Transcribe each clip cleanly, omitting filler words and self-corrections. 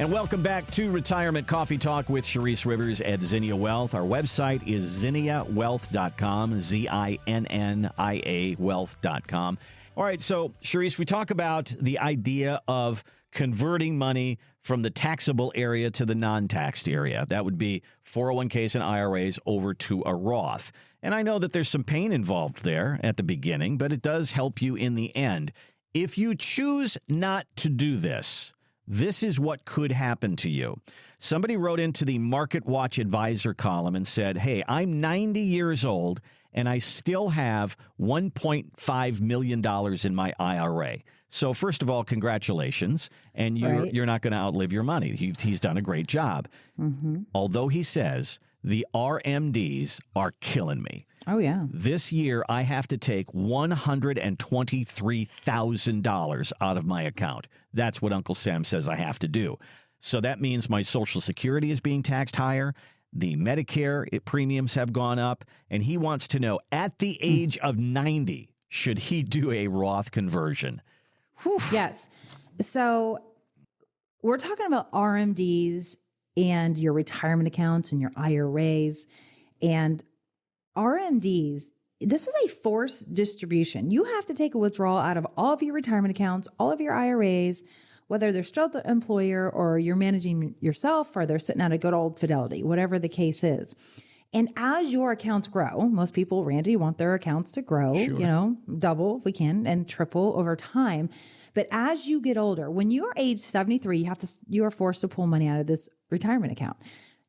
And welcome back to Retirement Coffee Talk with Sharice Rivers at Zinnia Wealth. Our website is zinniawealth.com, Zinnia wealth.com. All right, so Sharice, we talk about the idea of converting money from the taxable area to the non-taxed area. That would be 401ks and IRAs over to a Roth. And I know that there's some pain involved there at the beginning, but it does help you in the end. If you choose not to do this, this is what could happen to you. Somebody wrote into the Market Watch Advisor column and said, hey, I'm 90 years old and I still have $1.5 million in my IRA. So first of all, congratulations. And you're not going to outlive your money. He's done a great job. Mm-hmm. Although he says the RMDs are killing me. Oh, yeah. This year, I have to take $123,000 out of my account. That's what Uncle Sam says I have to do. So that means my Social Security is being taxed higher. The Medicare premiums have gone up. And he wants to know, at the age of 90, should he do a Roth conversion? Whew. Yes. So we're talking about RMDs and your retirement accounts and your IRAs. And RMDs, this is a forced distribution. You have to take a withdrawal out of all of your retirement accounts, all of your IRAs, whether they're still the employer or you're managing yourself or they're sitting at a good old Fidelity, whatever the case is. And as your accounts grow, most people, Randy, want their accounts to grow, Sure. Double if we can and triple over time. But as you get older, when you are age 73, you are forced to pull money out of this retirement account.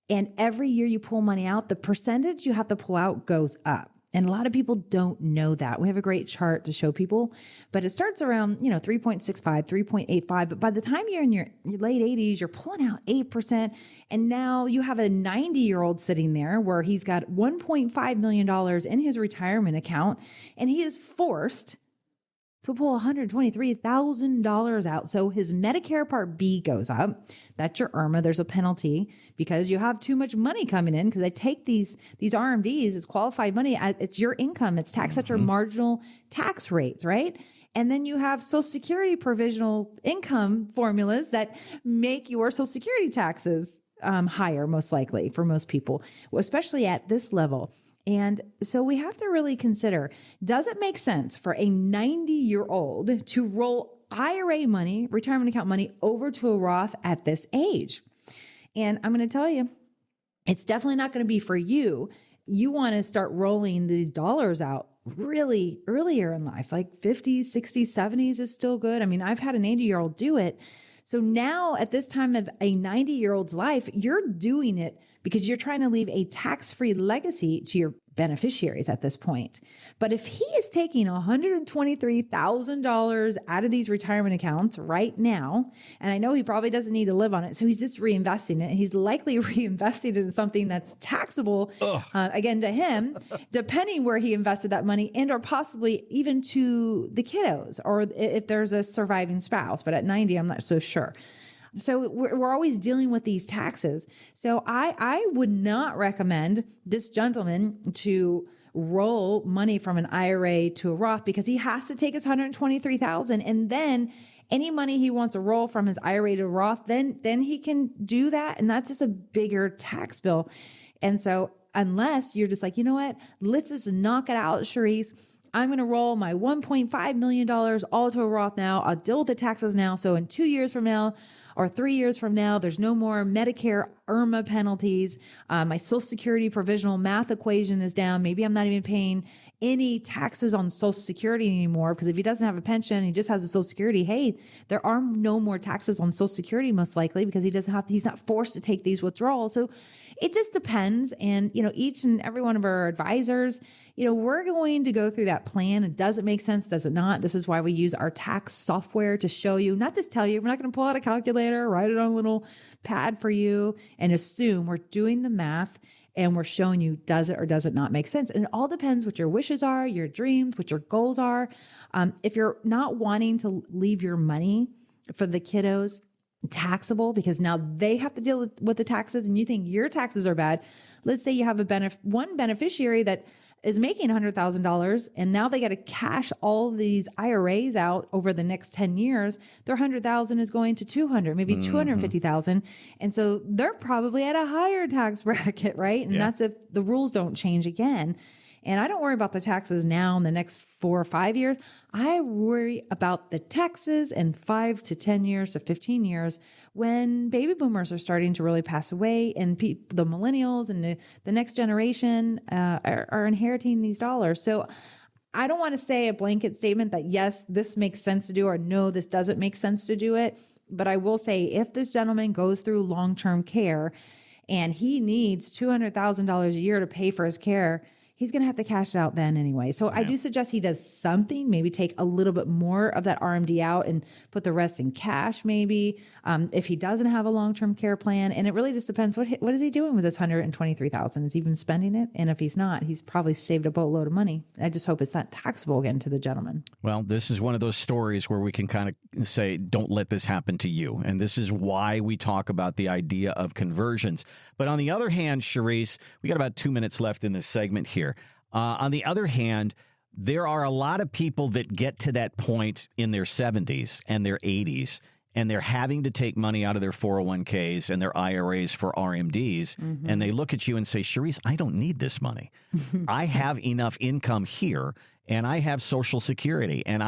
And every year you pull money out, the percentage you have to pull out goes up. And a lot of people don't know that. We have a great chart to show people, but it starts around, 3.65, 3.85. But by the time you're in your late 80s, you're pulling out 8%. And now you have a 90-year-old sitting there where he's got $1.5 million in his retirement account, and he is forced to pull $123,000 out. So his Medicare Part B goes up. That's your IRMA. There's a penalty because you have too much money coming in because they take these RMDs as qualified money. It's your income. It's taxed at your marginal tax rates, right? And then you have Social Security provisional income formulas that make your Social Security taxes higher, most likely for most people, especially at this level. And so we have to really consider, does it make sense for a 90-year-old to roll IRA money, retirement account money, over to a Roth at this age? And I'm going to tell you, it's definitely not going to be for you. You want to start rolling these dollars out really earlier in life, like 50s, 60s, 70s is still good. I mean, I've had an 80-year-old do it. So now at this time of a 90-year-old's life, you're doing it because you're trying to leave a tax-free legacy to your beneficiaries at this point. But if he is taking $123,000 out of these retirement accounts right now, and I know he probably doesn't need to live on it, so he's just reinvesting it. He's likely reinvesting in something that's taxable, again, to him, depending where he invested that money and or possibly even to the kiddos or if there's a surviving spouse. But at 90, I'm not so sure. So we're always dealing with these taxes. So I would not recommend this gentleman to roll money from an IRA to a Roth because he has to take his $123,000 and then any money he wants to roll from his IRA to Roth, then he can do that. And that's just a bigger tax bill. And so unless you're just like, you know what, let's just knock it out, Sharice. I'm going to roll my $1.5 million all to a Roth now. I'll deal with the taxes now. So in 2 years from now or 3 years from now, there's no more Medicare IRMA penalties. My Social Security provisional math equation is down. Maybe I'm not even paying any taxes on Social Security anymore because if he doesn't have a pension, he just has a Social Security. Hey, there are no more taxes on Social Security most likely because he's not forced to take these withdrawals. So it just depends. And, each and every one of our advisors, we're going to go through that plan. Does it make sense? Does it not? This is why we use our tax software to show you, not just tell you, we're not going to pull out a calculator, write it on a little pad for you and assume we're doing the math and we're showing you, does it or does it not make sense? And it all depends what your wishes are, your dreams, what your goals are. If you're not wanting to leave your money for the kiddos taxable because now they have to deal with the taxes and you think your taxes are bad. Let's say you have one beneficiary that is making $100,000 and now they got to cash all these IRAs out over the next 10 years, their 100,000 is going to 200, maybe 250,000. And so they're probably at a higher tax bracket, right? And that's if the rules don't change again. And I don't worry about the taxes now in the next 4 or 5 years. I worry about the taxes in 5 to 10 years to 15 years when baby boomers are starting to really pass away and the millennials and the next generation are inheriting these dollars. So I don't want to say a blanket statement that, yes, this makes sense to do, or no, this doesn't make sense to do it. But I will say if this gentleman goes through long-term care and he needs $200,000 a year to pay for his care, he's going to have to cash it out then anyway. So I do suggest he does something, maybe take a little bit more of that RMD out and put the rest in cash maybe, if he doesn't have a long-term care plan. And it really just depends, what is he doing with this $123,000? Is he even spending it? And if he's not, he's probably saved a boatload of money. I just hope it's not taxable again to the gentleman. Well, this is one of those stories where we can kind of say, don't let this happen to you. And this is why we talk about the idea of conversions. But on the other hand, Charisse, we got about 2 minutes left in this segment here. On the other hand, there are a lot of people that get to that point in their 70s and their 80s, and they're having to take money out of their 401ks and their IRAs for RMDs. And they look at you and say, Charisse, I don't need this money. I have enough income here, and I have Social Security, and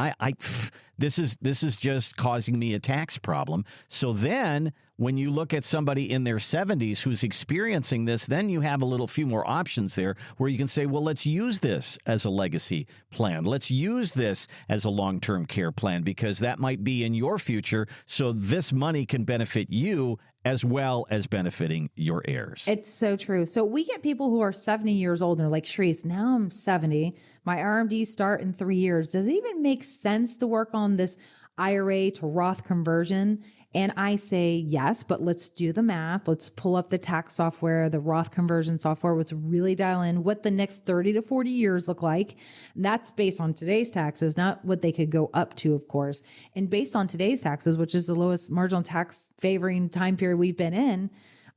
this is just causing me a tax problem. So then when you look at somebody in their 70s who's experiencing this, then you have a few more options there where you can say, well, let's use this as a legacy plan. Let's use this as a long-term care plan because that might be in your future. So this money can benefit you as well as benefiting your heirs. It's so true. So we get people who are 70 years old and they're like, Charisse, now I'm 70. My RMDs start in 3 years. Does it even make sense to work on this IRA to Roth conversion? And I say, yes, but let's do the math. Let's pull up the tax software, the Roth conversion software. Let's really dial in what the next 30 to 40 years look like. And that's based on today's taxes, not what they could go up to, of course. And based on today's taxes, which is the lowest marginal tax favoring time period we've been in,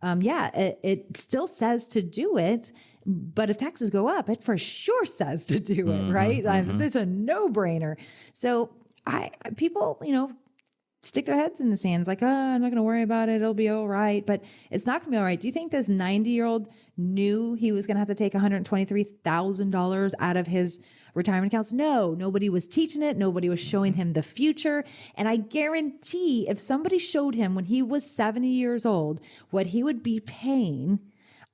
it still says to do it. But if taxes go up, it for sure says to do it, right? It's a no-brainer. So people, stick their heads in the sand, like, I'm not going to worry about it. It'll be all right. But it's not going to be all right. Do you think this 90-year-old knew he was going to have to take $123,000 out of his retirement accounts? No, nobody was teaching it. Nobody was showing him the future. And I guarantee if somebody showed him when he was 70 years old what he would be paying,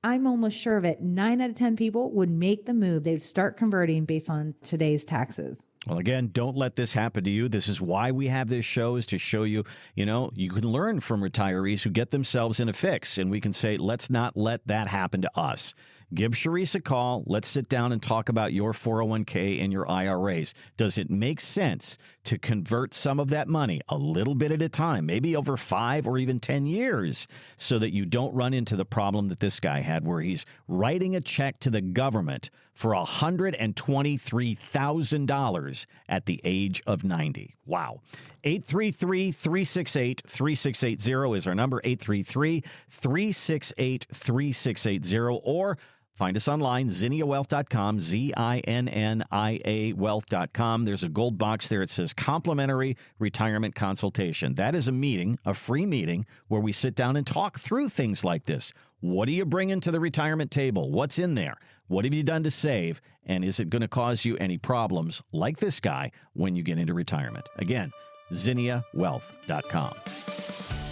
I'm almost sure of it, 9 out of 10 people would make the move. They'd start converting based on today's taxes. Well, again, don't let this happen to you. This is why we have this show, is to show you, you can learn from retirees who get themselves in a fix. And we can say, let's not let that happen to us. Give Charisse a call. Let's sit down and talk about your 401k and your IRAs. Does it make sense to convert some of that money a little bit at a time, maybe over 5 or even 10 years, so that you don't run into the problem that this guy had where he's writing a check to the government for $123,000 at the age of 90. Wow. 833-368-3680 is our number, 833-368-3680, or find us online, ZinniaWealth.com, ZINNIA Wealth.com. There's a gold box there. It says complimentary retirement consultation. That is a meeting, a free meeting, where we sit down and talk through things like this. What are you bringing to the retirement table? What's in there? What have you done to save? And is it going to cause you any problems like this guy when you get into retirement? Again, ZinniaWealth.com.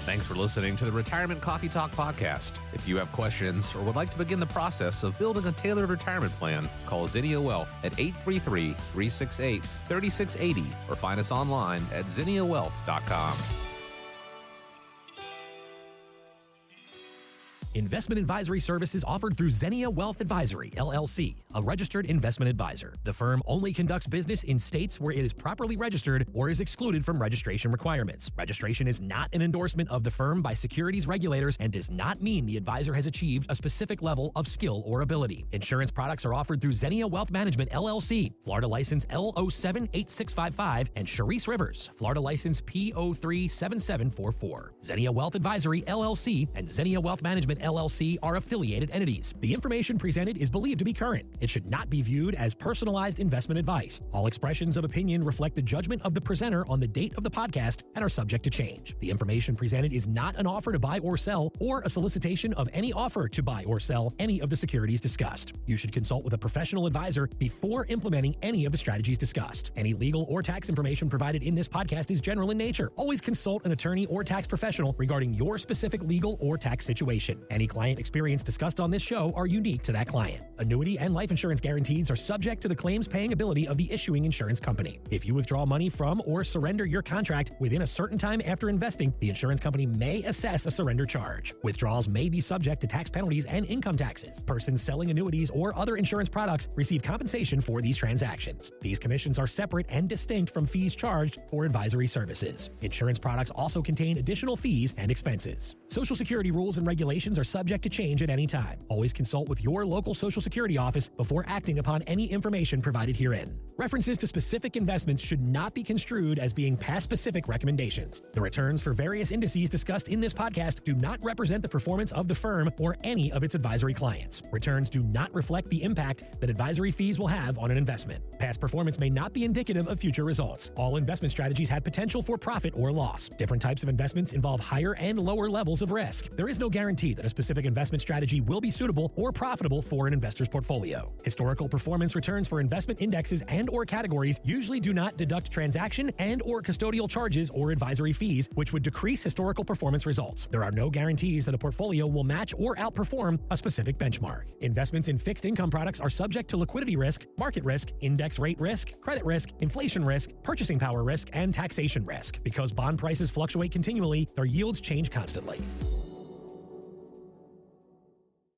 Thanks for listening to the Retirement Coffee Talk podcast. If you have questions or would like to begin the process of building a tailored retirement plan, call Zinnia Wealth at 833-368-3680 or find us online at ZinniaWealth.com. Investment advisory services offered through Zinnia Wealth Advisory, LLC, a registered investment advisor. The firm only conducts business in states where it is properly registered or is excluded from registration requirements. Registration is not an endorsement of the firm by securities regulators and does not mean the advisor has achieved a specific level of skill or ability. Insurance products are offered through Zinnia Wealth Management, LLC, Florida license L078655, and Charisse Rivers, Florida license P037744. Zinnia Wealth Advisory, LLC, and Zinnia Wealth Management, LLC are affiliated entities. The information presented is believed to be current. It should not be viewed as personalized investment advice. All expressions of opinion reflect the judgment of the presenter on the date of the podcast and are subject to change. The information presented is not an offer to buy or sell or a solicitation of any offer to buy or sell any of the securities discussed. You should consult with a professional advisor before implementing any of the strategies discussed. Any legal or tax information provided in this podcast is general in nature. Always consult an attorney or tax professional regarding your specific legal or tax situation. Any client experience discussed on this show are unique to that client. Annuity and life insurance guarantees are subject to the claims paying ability of the issuing insurance company. If you withdraw money from or surrender your contract within a certain time after investing, the insurance company may assess a surrender charge. Withdrawals may be subject to tax penalties and income taxes. Persons selling annuities or other insurance products receive compensation for these transactions. These commissions are separate and distinct from fees charged for advisory services. Insurance products also contain additional fees and expenses. Social Security rules and regulations are subject to change at any time. Always consult with your local Social Security office before acting upon any information provided herein. References to specific investments should not be construed as being past specific recommendations. The returns for various indices discussed in this podcast do not represent the performance of the firm or any of its advisory clients. Returns do not reflect the impact that advisory fees will have on an investment. Past performance may not be indicative of future results. All investment strategies have potential for profit or loss. Different types of investments involve higher and lower levels of risk. There is no guarantee that a specific investment strategy will be suitable or profitable for an investor's portfolio. Historical performance returns for investment indexes and or categories usually do not deduct transaction and or custodial charges or advisory fees, which would decrease historical performance results. There are no guarantees that a portfolio will match or outperform a specific benchmark. Investments in fixed income products are subject to liquidity risk, market risk, index rate risk, credit risk, inflation risk, purchasing power risk, and taxation risk. Because bond prices fluctuate continually, their yields change constantly.